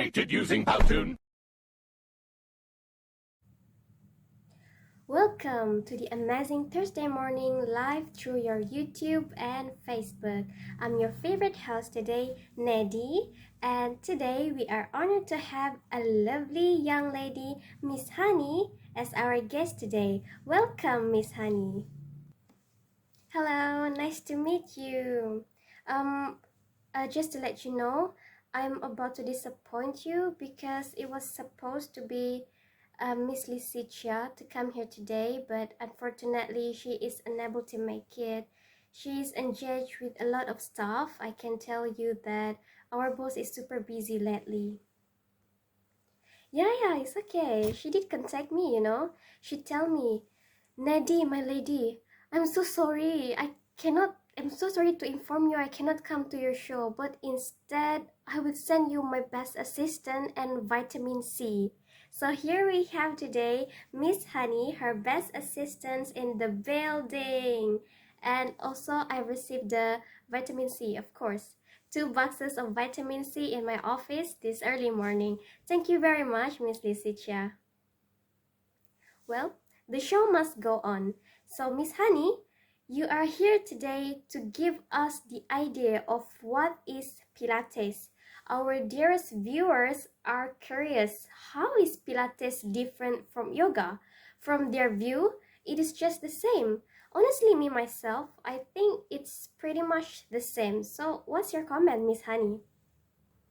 created using Powtoon. Welcome to the amazing Thursday morning live through your YouTube and Facebook. I'm your favorite host today, Nadi, and today we are honored to have a lovely young lady, Miss Hani, as our guest today. Welcome, Miss Hani. Hello, nice to meet you. Um, just to let you know, I'm about to disappoint you because it was supposed to be Miss Lisicia to come here today, but unfortunately she is unable to make it. She's engaged with a lot of stuff. I can tell you that our boss is super busy lately. Yeah, it's okay. She did contact me, She tell me, Nadi, my lady, I'm so sorry. I'm so sorry to inform you I cannot come to your show, but instead I will send you my best assistant and vitamin C. So here we have today Miss Hani, her best assistant in the building. And also I received the vitamin C, of course. 2 boxes of vitamin C in my office this early morning. Thank you very much, Miss Lisicia. Well, the show must go on. So, Miss Hani, you are here today to give us the idea of what is Pilates. Our dearest viewers are curious, how is Pilates different from yoga? From their view, it is just the same. Honestly, me myself, I think it's pretty much the same. So, what's your comment, Miss Hani?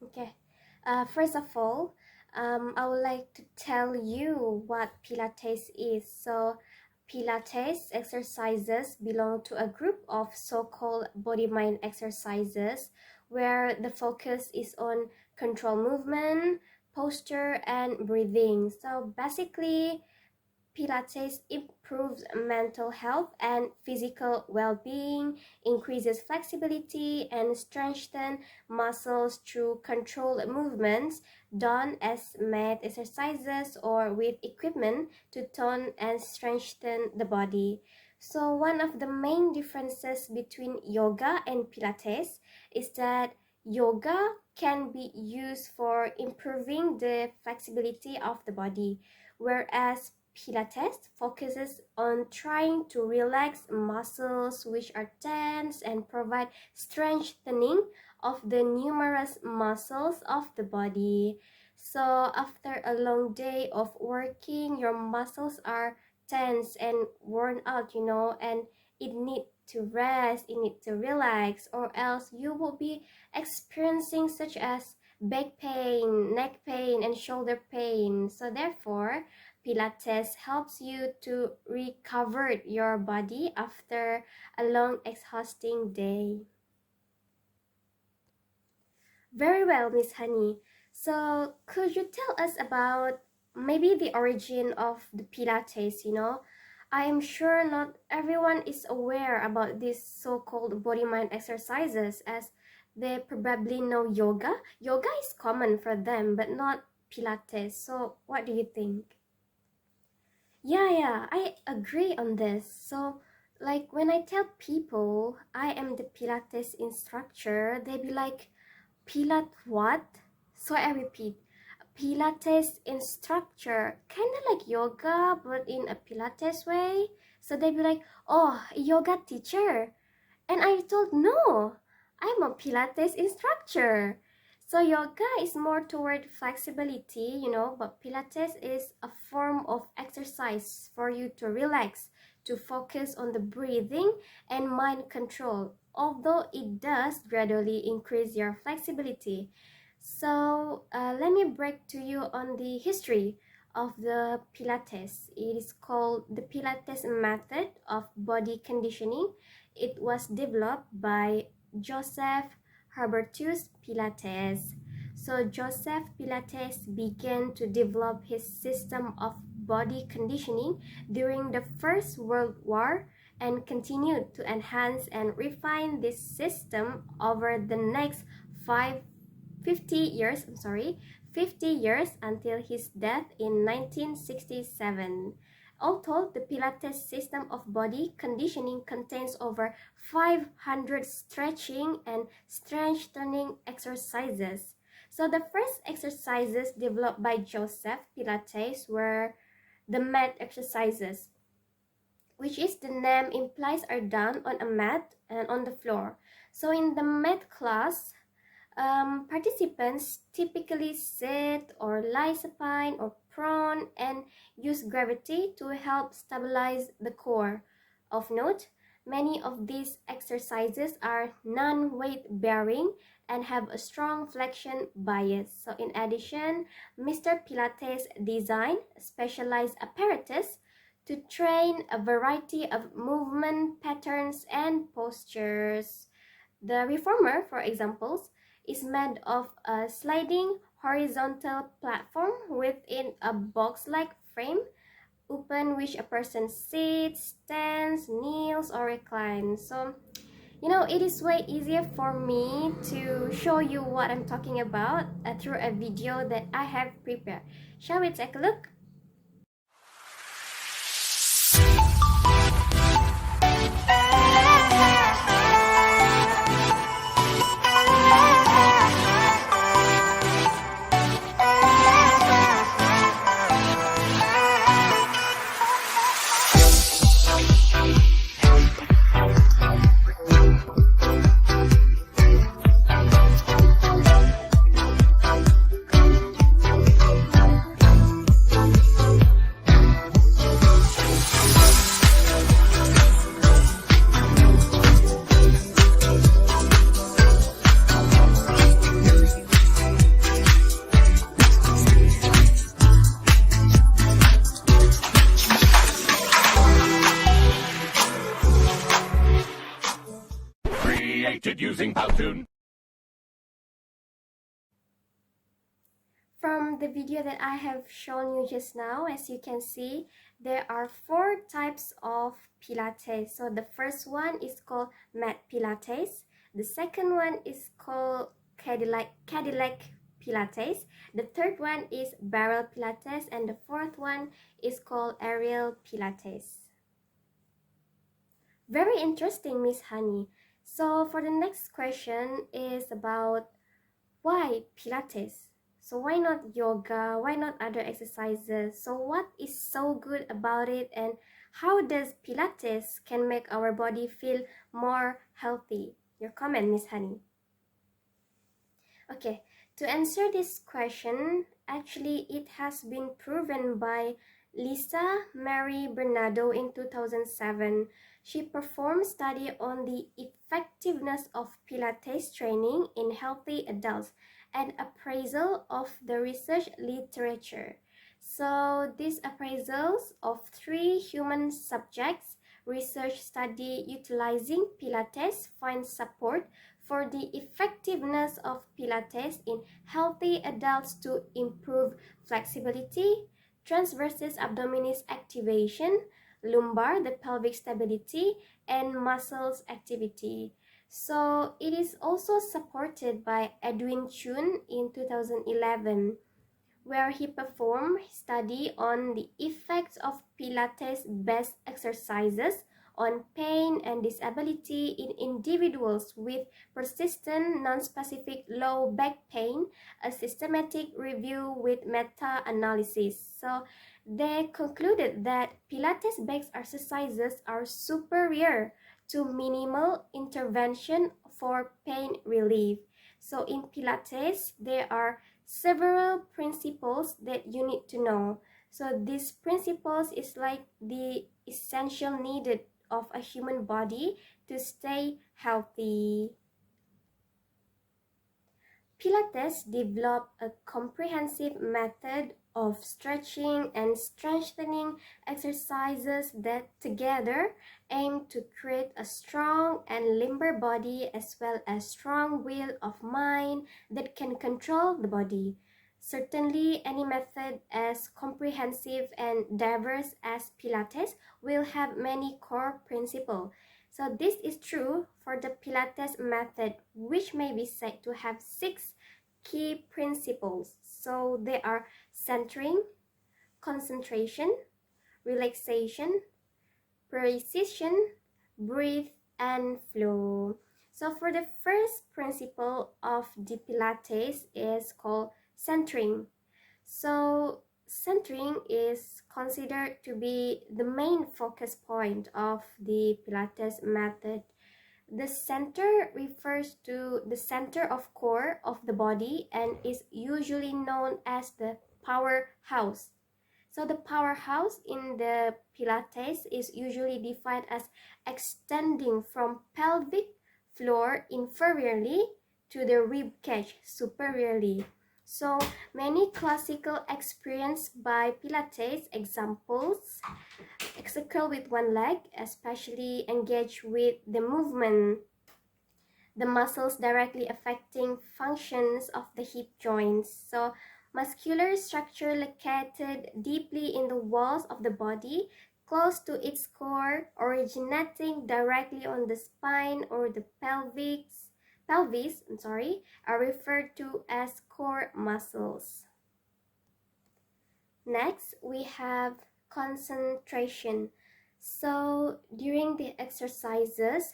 Okay. First of all, I would like to tell you what Pilates is. So, Pilates exercises belong to a group of so-called body-mind exercises where the focus is on control movement, posture, and breathing. So, basically, Pilates improves mental health and physical well-being, increases flexibility, and strengthens muscles through controlled movements done as mat exercises or with equipment to tone and strengthen the body. So one of the main differences between yoga and Pilates is that yoga can be used for improving the flexibility of the body, whereas Pilates focuses on trying to relax muscles which are tense and provide strengthening of the numerous muscles of the body. So after a long day of working, your muscles are tense and worn out, and it need to rest, it need to relax, or else you will be experiencing such as back pain, neck pain, and shoulder pain. So therefore, Pilates helps you to recover your body after a long exhausting day. Very well, Miss Hani. So could you tell us about maybe the origin of the Pilates, I am sure not everyone is aware about these so-called body-mind exercises as they probably know yoga. Yoga is common for them, but not Pilates. So what do you think? Yeah, I agree on this. So, like when I tell people I am the Pilates instructor, they be like, Pilat what? So I repeat, Pilates instructor, kind of like yoga, but in a Pilates way. So they be like, oh, yoga teacher. And I told, no, I'm a Pilates instructor. So yoga is more toward flexibility, but Pilates is a form of exercise for you to relax, to focus on the breathing and mind control, although it does gradually increase your flexibility. So let me break to you on the history of the Pilates. It is called the Pilates method of body conditioning. It was developed by Joseph Herbertus Pilates. So Joseph Pilates began to develop his system of body conditioning during the First World War and continued to enhance and refine this system over the next 50 years, 50 years until his death in 1967. All told, the Pilates system of body conditioning contains over 500 stretching and strengthening exercises. So the first exercises developed by Joseph Pilates were the mat exercises, which is the name implies are done on a mat and on the floor. So in the mat class, participants typically sit or lie supine or prone and use gravity to help stabilize the core. Of note, many of these exercises are non-weight bearing and have a strong flexion bias. So in addition, Mr. Pilates designed specialized apparatus to train a variety of movement patterns and postures. The reformer, for example, is made of a sliding horizontal platform within a box-like frame upon which a person sits, stands, kneels, or reclines. So, it is way easier for me to show you what I'm talking about through a video that I have prepared. Shall we take a look? Created using Powtoon. From the video that I have shown you just now, as you can see, there are 4 types of Pilates. So the first one is called mat Pilates. The second one is called Cadillac Pilates. The third one is barrel Pilates, and the fourth one is called aerial Pilates. Very interesting, Miss Hani. So for the next question is about why Pilates? So why not yoga? Why not other exercises? So what is so good about it, and how does Pilates can make our body feel more healthy? Your comment, Miss Hani. Okay, to answer this question, actually it has been proven by Lisa Mary Bernardo in 2007. She performed study on the effectiveness of Pilates training in healthy adults and appraisal of the research literature. So these appraisals of 3 human subjects research study utilizing Pilates find support for the effectiveness of Pilates in healthy adults to improve flexibility, transversus abdominis activation, lumbar, the pelvic stability, and muscles activity. So it is also supported by Edwin Chun in 2011, where he performed study on the effects of Pilates-based exercises on pain and disability in individuals with persistent non-specific low back pain, a systematic review with meta-analysis. So they concluded that Pilates-based exercises are superior to minimal intervention for pain relief. So in Pilates, there are several principles that you need to know. So these principles is like the essential needed of a human body to stay healthy. Pilates developed a comprehensive method of stretching and strengthening exercises that together aim to create a strong and limber body as well as strong will of mind that can control the body. Certainly, any method as comprehensive and diverse as Pilates will have many core principles. So this is true for the Pilates method, which may be said to have 6 key principles. So they are centering, concentration, relaxation, precision, breathe, and flow. So for the first principle of the Pilates is called centering. So centering is considered to be the main focus point of the Pilates method. The center refers to the center of core of the body and is usually known as the powerhouse. So the powerhouse in the Pilates is usually defined as extending from pelvic floor inferiorly to the rib cage superiorly. So many classical experience by Pilates examples exercise with one leg, especially engage with the movement, the muscles directly affecting functions of the hip joints. So muscular structure located deeply in the walls of the body, close to its core, originating directly on the spine or the pelvis, are referred to as core muscles. Next, we have concentration. So during the exercises,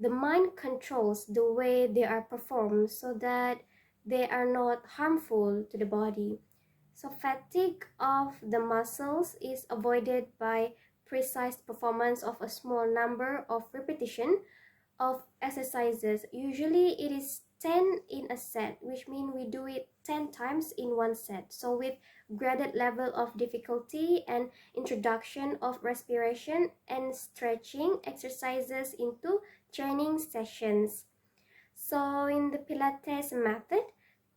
the mind controls the way they are performed so that they are not harmful to the body. So fatigue of the muscles is avoided by precise performance of a small number of repetition of exercises. Usually it is 10 in a set, which means we do it 10 times in one set. So with graded level of difficulty and introduction of respiration and stretching exercises into training sessions. So in the Pilates method,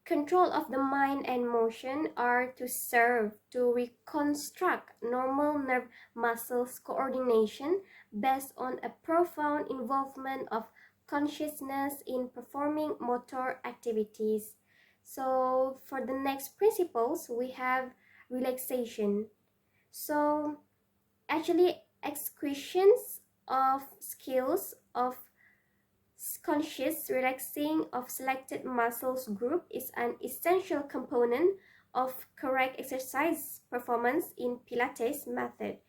control of the mind and motion are to serve to reconstruct normal nerve muscles coordination based on a profound involvement of consciousness in performing motor activities. So for the next principles, we have relaxation. So actually executions of skills of conscious relaxing of selected muscles group is an essential component of correct exercise performance in Pilates method.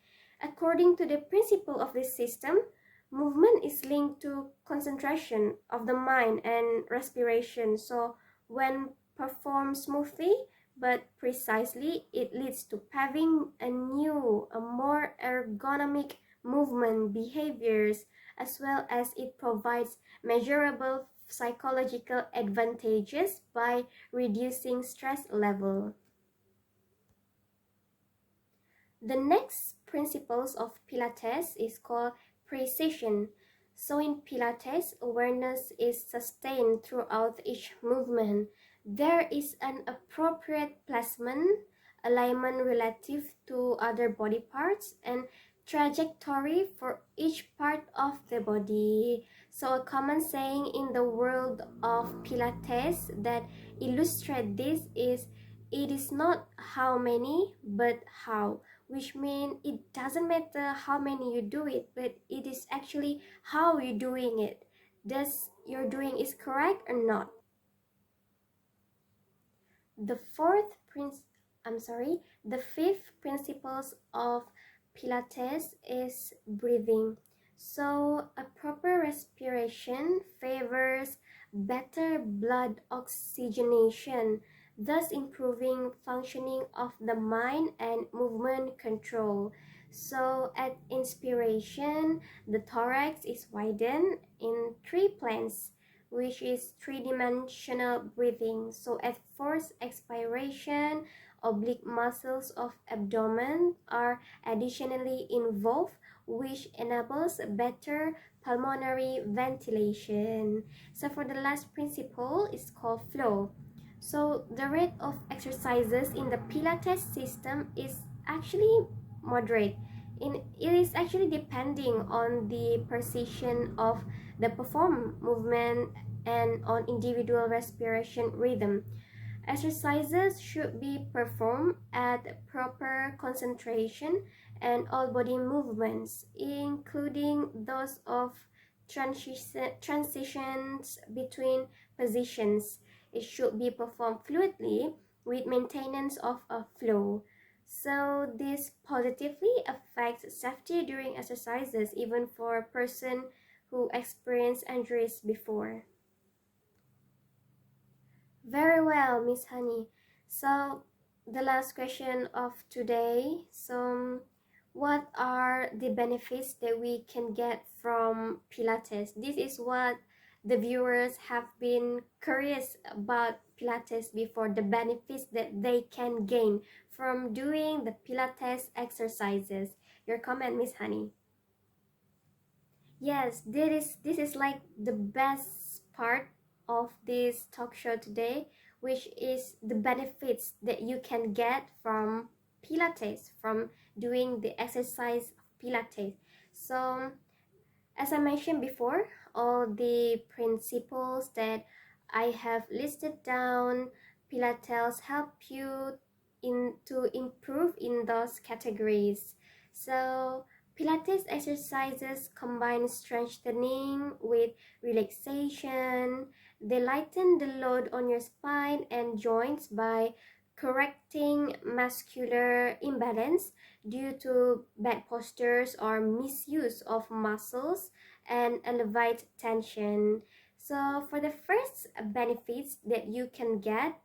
According to the principle of this system, movement is linked to concentration of the mind and respiration. So when performed smoothly but precisely, it leads to having a more ergonomic movement behaviors, as well as it provides measurable psychological advantages by reducing stress level. The next principles of Pilates is called precision. So in Pilates, awareness is sustained throughout each movement. There is an appropriate placement, alignment relative to other body parts, and trajectory for each part of the body. So a common saying in the world of Pilates that illustrate this is, it is not how many but how, which means it doesn't matter how many you do it, but it is actually how you're doing it. Does your doing is correct or not? The the fifth principles of Pilates is breathing. So a proper respiration favors better blood oxygenation, thus improving functioning of the mind and movement control. So at inspiration, the thorax is widened in three planes, which is three-dimensional breathing. So at forced expiration, oblique muscles of abdomen are additionally involved, which enables better pulmonary ventilation. So for the last principle is called flow. So the rate of exercises in the Pilates system is actually moderate. It is actually depending on the precision of the performed movement and on individual respiration rhythm. Exercises should be performed at proper concentration and all body movements, including those of transitions between positions. It should be performed fluidly with maintenance of a flow. So this positively affects safety during exercises, even for a person who experienced injuries before. Very well, Miss Honey. So, the last question of today. So, what are the benefits that we can get from Pilates? This is what the viewers have been curious about Pilates before, the benefits that they can gain from doing the Pilates exercises. Your comment, Miss Honey. Yes, this is like the best part of this talk show today, which is the benefits that you can get from Pilates, from doing the exercise of Pilates. So, as I mentioned before, all the principles that I have listed down, Pilates help you to improve in those categories. So Pilates exercises combine strengthening with relaxation. They lighten the load on your spine and joints by correcting muscular imbalance due to bad postures or misuse of muscles and elevate tension. So for the first benefits that you can get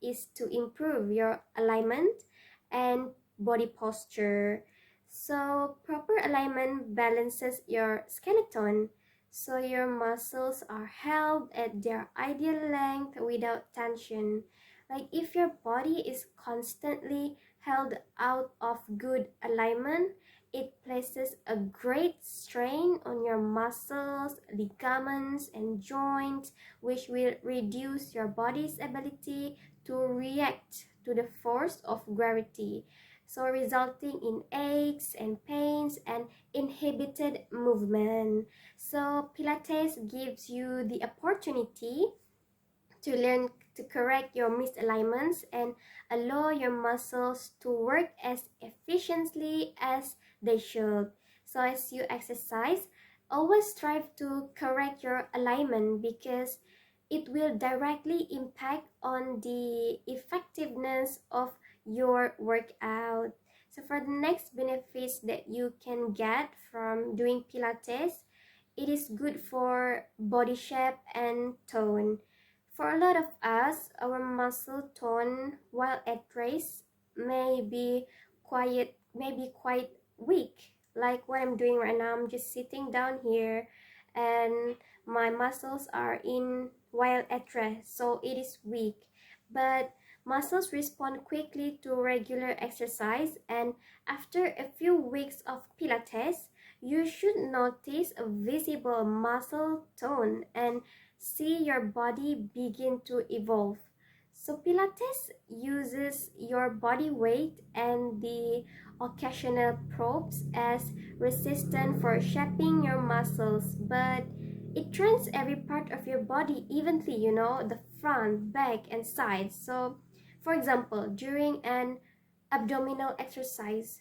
is to improve your alignment and body posture. So proper alignment balances your skeleton, so your muscles are held at their ideal length without tension. Like if your body is constantly held out of good alignment, it places a great strain on your muscles, ligaments, and joints, which will reduce your body's ability to react to the force of gravity, so resulting in aches and pains and inhibited movement. So Pilates gives you the opportunity to learn to correct your misalignments and allow your muscles to work as efficiently as they should. So as you exercise, always strive to correct your alignment because it will directly impact on the effectiveness of your workout. So for the next benefits that you can get from doing Pilates, it is good for body shape and tone. For a lot of us, our muscle tone while at rest may be quite weak. Like what I'm doing right now, I'm just sitting down here and my muscles are in while at rest, so it is weak. But muscles respond quickly to regular exercise, and after a few weeks of Pilates, you should notice a visible muscle tone and see your body begin to evolve. So Pilates uses your body weight and the occasional probes as resistance for shaping your muscles, but it trains every part of your body evenly, the front, back, and sides. So, for example, during an abdominal exercise,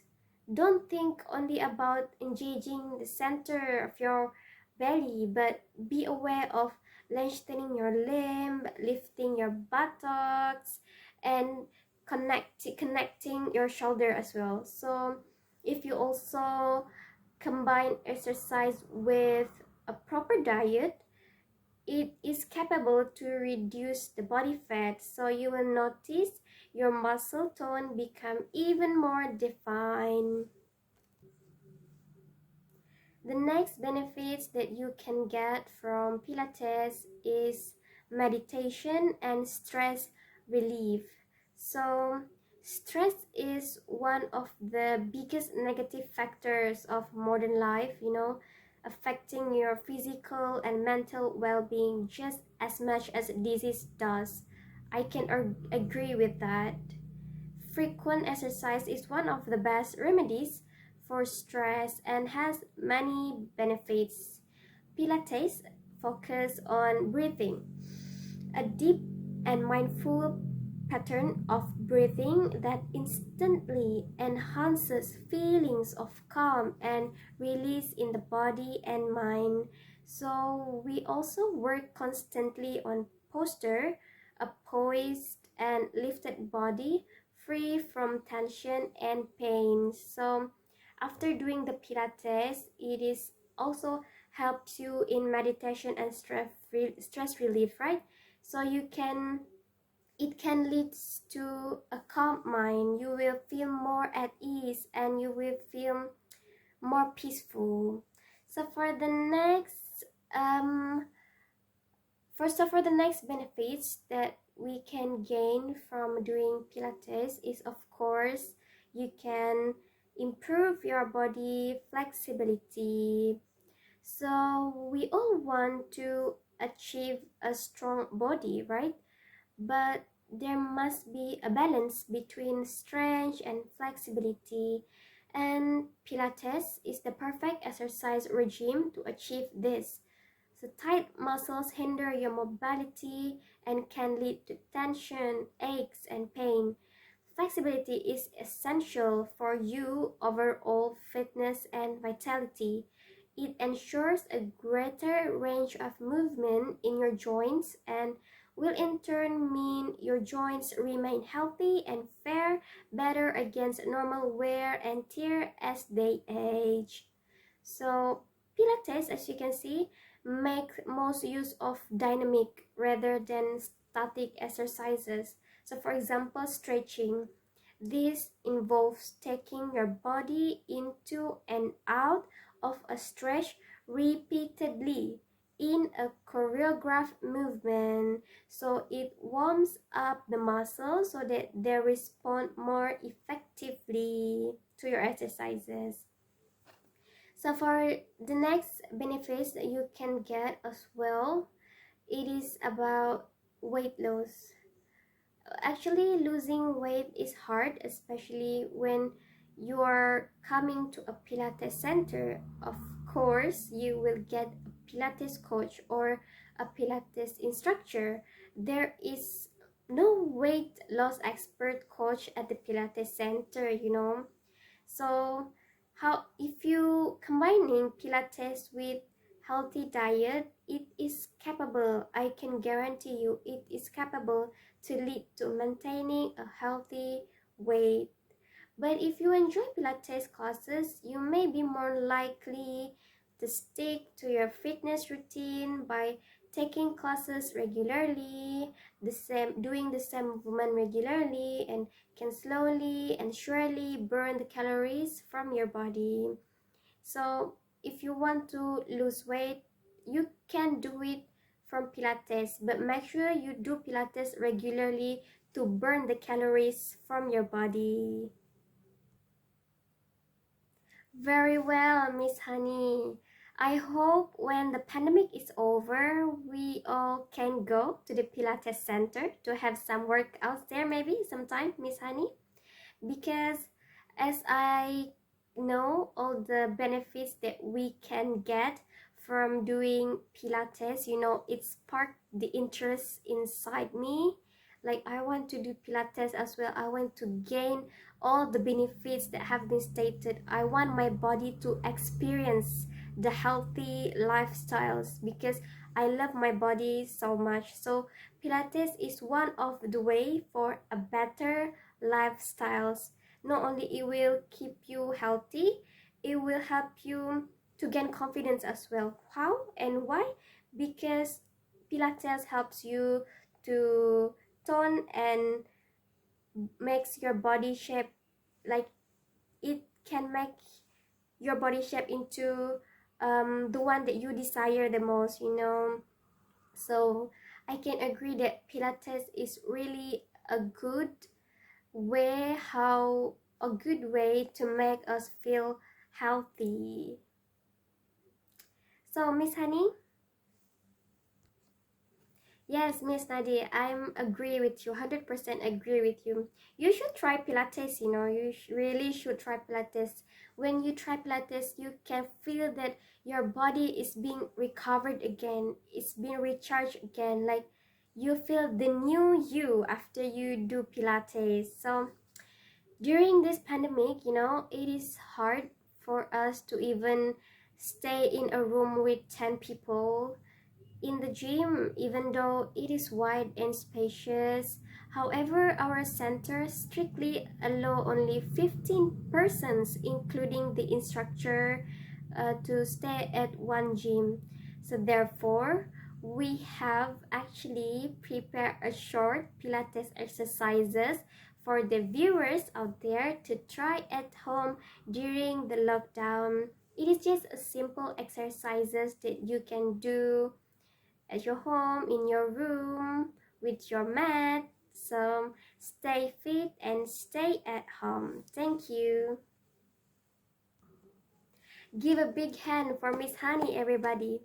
don't think only about engaging the center of your belly, but be aware of lengthening your limb, lifting your buttocks, and connecting your shoulder as well. So if you also combine exercise with a proper diet, it is capable to reduce the body fat, so you will notice your muscle tone become even more defined. The next benefits that you can get from Pilates is meditation and stress relief. So, stress is one of the biggest negative factors of modern life, affecting your physical and mental well-being just as much as disease does. I can agree with that. Frequent exercise is one of the best remedies for stress and has many benefits. Pilates focus on breathing, a deep and mindful pattern of breathing that instantly enhances feelings of calm and release in the body and mind. So we also work constantly on posture, a poised and lifted body free from tension and pain. So after doing the Pilates, it is also helps you in meditation and stress relief, right? So it can lead to a calm mind. You will feel more at ease and you will feel more peaceful. So for the next benefits that we can gain from doing Pilates is, of course, you can improve your body flexibility. So we all want to achieve a strong body, right? But there must be a balance between strength and flexibility, and Pilates is the perfect exercise regime to achieve this. So tight muscles hinder your mobility and can lead to tension, aches, and pain. Flexibility is essential for you overall fitness and vitality. It ensures a greater range of movement in your joints and will in turn mean your joints remain healthy and fare better against normal wear and tear as they age. So Pilates, as you can see, make most use of dynamic rather than static exercises. So for example, stretching. This involves taking your body into and out of a stretch repeatedly in a choreographed movement, so it warms up the muscles so that they respond more effectively to your exercises. So for the next benefits that you can get as well, it is about weight loss. Actually, losing weight is hard, especially when you are coming to a Pilates center. Of course, you will get a Pilates coach or a Pilates instructor. There is no weight loss expert coach at the Pilates center, you know. So how if you combining Pilates with healthy diet, it is capable, I can guarantee you, it is capable to lead to maintaining a healthy weight. But if you enjoy Pilates classes, you may be more likely to stick to your fitness routine by taking classes regularly, doing the same movement regularly, and can slowly and surely burn the calories from your body. So if you want to lose weight, you can do it from Pilates, but make sure you do Pilates regularly to burn the calories from your body. Very well, Miss Honey. I hope when the pandemic is over, we all can go to the Pilates center to have some workouts there maybe sometime, Miss Honey. Because as I know all the benefits that we can get from doing Pilates, you know, it sparked the interest inside me. Like, I want to do Pilates as well. I want to gain all the benefits that have been stated. I want my body to experience the healthy lifestyles because I love my body so much. So Pilates is one of the way for a better lifestyles. Not only it will keep you healthy, it will help you to gain confidence as well. How and why? Because Pilates helps you to tone and makes your body shape, like it can make your body shape into the one that you desire the most, you know. So I can agree that Pilates is really a good a good way to make us feel healthy. So Miss Honey, yes, Miss Nadia, I'm agree with you, 100% agree with you. You should try Pilates, you know, you really should try Pilates. When you try Pilates, you can feel that your body is being recovered again, it's being recharged again, like you feel the new you after you do Pilates. So during this pandemic, you know, it is hard for us to even stay in a room with 10 people in the gym, even though it is wide and spacious. However, our center strictly allow only 15 persons, including the instructor, to stay at one gym. So therefore, we have actually prepared a short Pilates exercises for the viewers out there to try at home during the lockdown. It is just a simple exercises that you can do at your home, in your room, with your mat. So stay fit and stay at home. Thank you. Give a big hand for Miss Hani, everybody.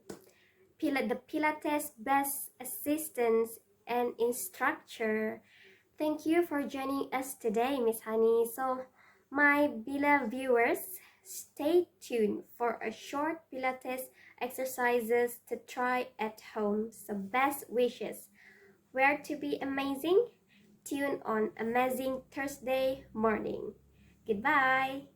The Pilates best assistant and instructor. Thank you for joining us today, Miss Hani. So, my beloved viewers, stay tuned for a short Pilates exercises to try at home. So, best wishes. Where to be amazing? Tune on Amazing Thursday morning. Goodbye.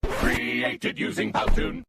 Created using Powtoon.